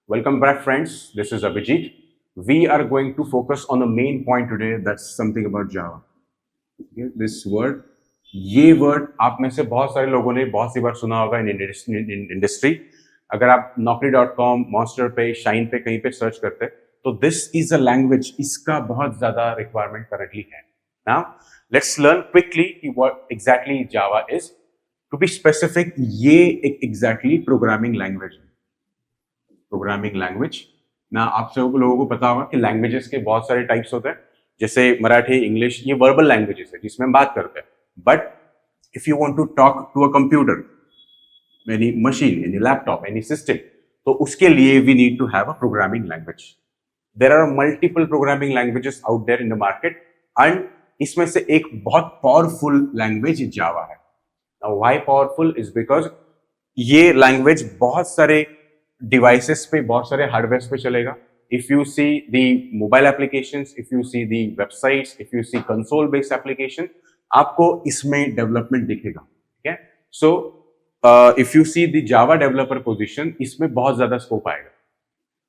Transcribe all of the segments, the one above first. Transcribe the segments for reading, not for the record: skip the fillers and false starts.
Welcome back, friends. This is Abhijit. We are going to focus on the main point today. That's something about Java. Okay, this word, ये word आप में से बहुत सारे लोगों ने बहुत सी बार सुना होगा इन इंडस्ट्री. अगर आप naukri.com, मॉन्स्टर पे, शाइन पे कहीं पे सर्च करते हैं तो दिस इज अ लैंग्वेज, इसका बहुत ज्यादा रिक्वायरमेंट करंटली है. Now let's learn quickly what exactly Java is. To be specific, ये एक एग्जैक्टली प्रोग्रामिंग लैंग्वेज है. प्रोग्रामिंग लैंग्वेज ना, आप सब लोगों को पता होगा कि लैंग्वेजेस के बहुत सारे टाइप्स होते हैं. जैसे मराठी, इंग्लिश, ये वर्बल लैंग्वेजेस है जिसमें हम बात करते हैं. But if you want to talk to a computer, any machine, any laptop, any system, तो उसके लिए we need to have a programming language. There are multiple programming languages out there in the market and इसमें से एक बहुत powerful language Java है. Now why powerful is because ये language बहुत सारे डिवाइसेस पे, बहुत सारे हार्डवेयर पे चलेगा. If you see the mobile applications, if you see the websites, if you see console based application, आपको इसमें डेवलपमेंट दिखेगा. ठीक है. So if you see the Java developer position, इसमें बहुत ज्यादा स्कोप आएगा.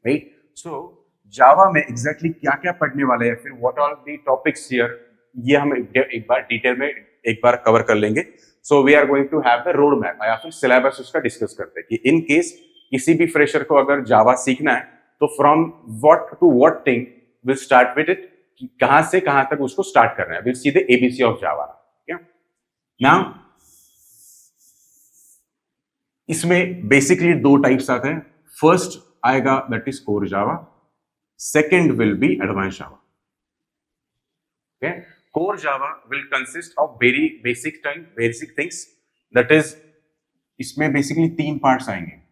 राइट. सो जावा में एग्जैक्टली क्या क्या पढ़ने वाले हैं, फिर what are the topics here, ये हम एक बार डिटेल में एक बार कवर कर लेंगे. So we are going to have the road map या फिर सिलेबस उसका डिस्कस करते हैं कि इन केस किसी भी फ्रेशर को अगर जावा सीखना है तो from what to what thing will start with it, कहां से कहां तक उसको स्टार्ट करना है. Will see the ABC of Java. Now इसमें बेसिकली दो टाइप्स आते हैं. फर्स्ट आएगा that is core Java, second will be advance Java. Core Java will consist of very basic things. That is, इसमें बेसिकली तीन parts आएंगे.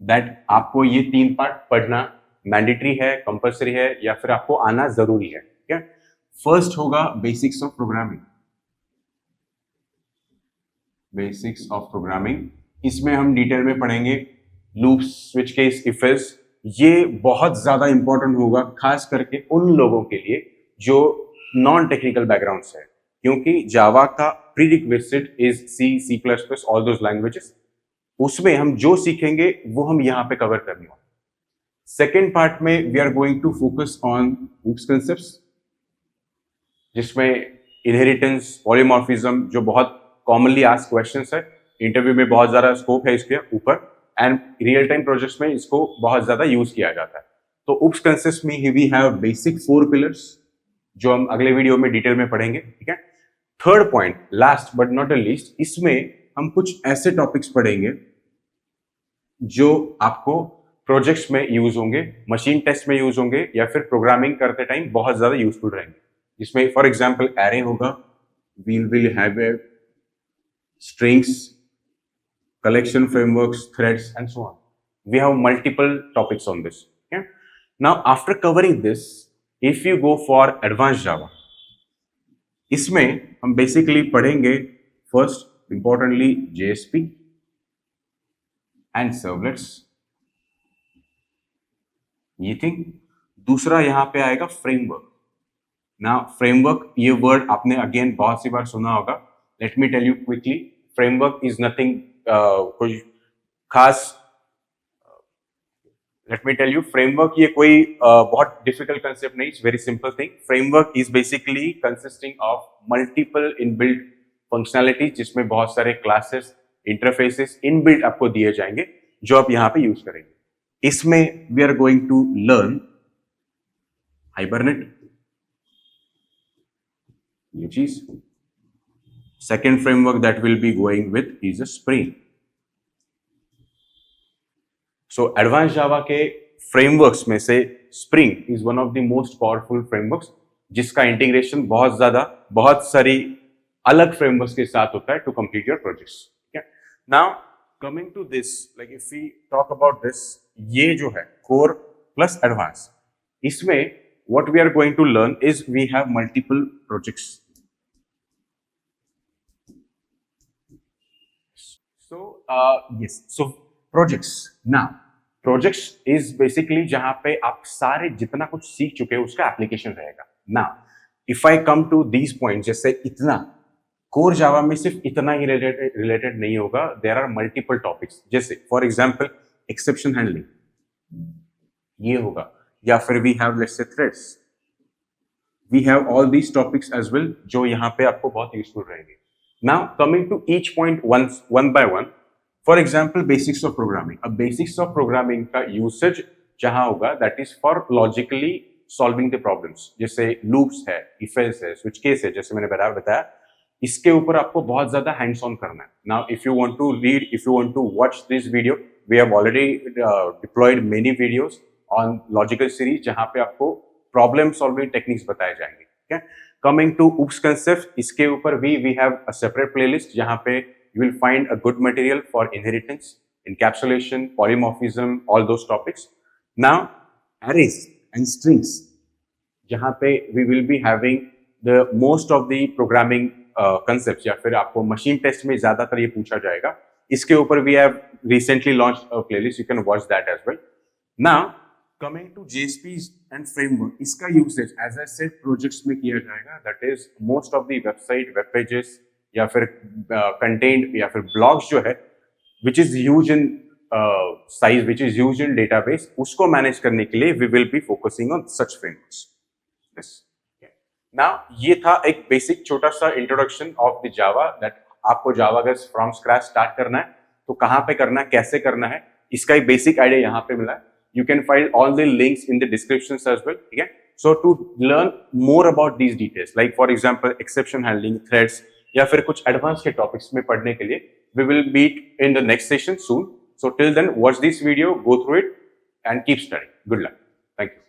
That आपको ये तीन पार्ट पढ़ना मैंडेटरी है, कंपल्सरी है, या फिर आपको आना जरूरी है. ठीक है. फर्स्ट होगा basics of programming. Basics of programming, इसमें हम डिटेल में पढ़ेंगे loops, switch case, if else. ये बहुत ज्यादा इंपॉर्टेंट होगा खास करके उन लोगों के लिए जो नॉन टेक्निकल बैकग्राउंड से है, क्योंकि जावा का prerequisite is C, C plus plus, all those languages. उसमें हम जो सीखेंगे वो हम यहां पे कवर करने वाले. सेकेंड पार्ट में we are going to focus on OOPs concepts, जिसमें इनहेरिटेंस, पॉलीमॉर्फिज्म, जो बहुत कॉमनली आस्क्ड क्वेश्चंस है, इंटरव्यू में बहुत ज्यादा स्कोप है इसके ऊपर, एंड रियल टाइम प्रोजेक्ट्स में इसको बहुत ज्यादा यूज किया जाता है. तो उप्स कंसेप्ट्स में वी हैव बेसिक 4 पिलर्स जो हम अगले वीडियो में डिटेल में पढ़ेंगे. ठीक है. Third point, last but not least, इसमें हम कुछ ऐसे टॉपिक्स पढ़ेंगे जो आपको प्रोजेक्ट्स में यूज होंगे, मशीन टेस्ट में यूज होंगे, या फिर प्रोग्रामिंग करते टाइम बहुत ज्यादा यूजफुल रहेंगे. जिसमें फॉर एग्जांपल एरे होगा, will have strings, collection frameworks, threads and so on. We have multiple topics on this. Now after covering this, if you go for advance Java, इसमें हम basically पढ़ेंगे first importantly JSP and servlets, ये thing. दूसरा यहां पे आएगा framework. ना framework, ये वर्ड आपने अगेन बहुत सी बार सुना होगा. Let me tell you quickly, framework is nothing कोई खास. Let me tell you, framework ये कोई बहुत डिफिकल्ट कंसेप्ट नहीं. It's very simple thing. Framework is basically consisting of multiple inbuilt functionality, जिसमें बहुत सारे क्लासेस, इंटरफेसेस इनबिल्ट आपको दिए जाएंगे जो आप यहां पे यूज करेंगे. इसमें we are going to learn Hibernate, ये चीज. Second framework that will be going with is a Spring. So advance Java के फ्रेमवर्क्स में से Spring is one of the most powerful frameworks, जिसका इंटीग्रेशन बहुत ज्यादा, बहुत सारी अलग फ्रेमवर्क्स के साथ होता है टू कंप्लीट योर प्रोजेक्ट्स. ठीक है. Now coming to this, like if we talk about this, ये जो है कोर प्लस एडवांस, इसमें what we are going to learn is we have multiple projects. So projects. Now projects is basically जहां पे आप सारे जितना कुछ सीख चुके हैं उसका एप्लीकेशन रहेगा. Now if I come to these point, जैसे इतना कोर जावा में सिर्फ इतना ही रिलेटेड नहीं होगा. देयर आर मल्टीपल टॉपिक्स, जैसे फॉर एग्जांपल एक्सेप्शन हैंडलिंग, ये होगा, या फिर we have let's say threads, we have all these topics as well जो यहाँ पे आपको बहुत यूजफुल रहेंगे. Now coming to each point one by one. For example basics of programming. अब बेसिक्स ऑफ प्रोग्रामिंग का यूसेज जहां होगा that is for logically solving the problems. जैसे लूप्स है, इफ एल्स है, स्विच केस है, जैसे मैंने बताया इसके ऊपर आपको बहुत ज्यादा हैंड्स ऑन करना है. Now if you want to read, if you want to watch this video, we have already deployed many videos on logical series जहां पे आपको प्रॉब्लम सॉल्विंग टेक्निक्स बताए जाएंगे. ठीक है. कमिंग टू उप्स कंसेप्ट, इसके ऊपर we have a separate playlist जहां पे you will find a good material for inheritance, encapsulation, polymorphism, all those topics. Now, arrays and strings, जहाँ पे we will be having the most of the programming concepts, या फिर आपको machine test में ज्यादातर ये पूछा जाएगा. इसके ऊपर we have recently launched a playlist, you can watch that as well. Now, coming to JSPs and framework, इसका usage as I said projects में किया जाएगा. That is most of the website, web pages या फिर content या फिर blogs जो है which is huge in size, which is huge in database, उसको मैनेज करने के लिए we will be focusing on such frameworks. Now ये था एक बेसिक छोटा सा introduction of the Java, that आपको जावा अगर फ्रॉम स्क्रैच स्टार्ट करना है तो कहाँ पे करना है, कैसे करना है, इसका एक बेसिक आइडिया यहाँ पे मिला है. You can find all the links in the description as well. ठीक है. So to learn more about these details like for example exception handling, threads या फिर कुछ एडवांस के टॉपिक्स में पढ़ने के लिए we will meet in the next session soon. So till then watch this video, go through it and keep studying. Good luck. Thank you.